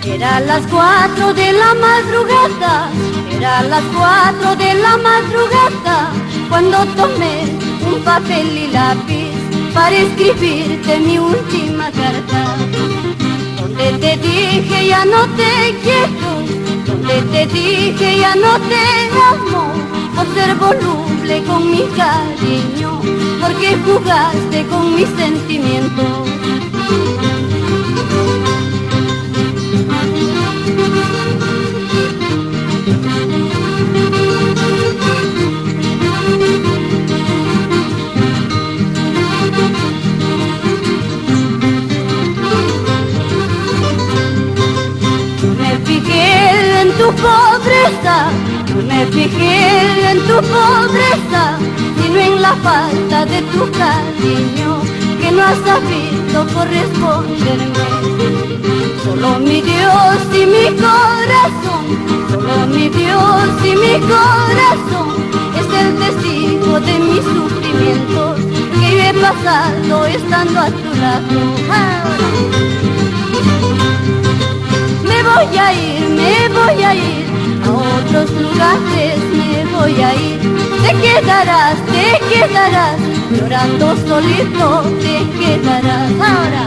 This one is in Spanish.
Eran las 4 de la madrugada, eran las 4 de la madrugada, cuando tomé un papel y lápiz para escribirte mi última carta. Donde te dije ya no te quiero, donde te dije ya no te amo, por ser voluble con mi cariño, porque jugaste con mis sentimientos. Tu pobreza, no me fijé en tu pobreza, sino en la falta de tu cariño, que no has sabido corresponderme. Solo mi Dios y mi corazón, solo mi Dios y mi corazón, es el testigo de mis sufrimientos, que yo he pasado estando a tu lado. Me voy a ir a otros lugares, me voy a ir. Te quedarás llorando solito, te quedarás ahora.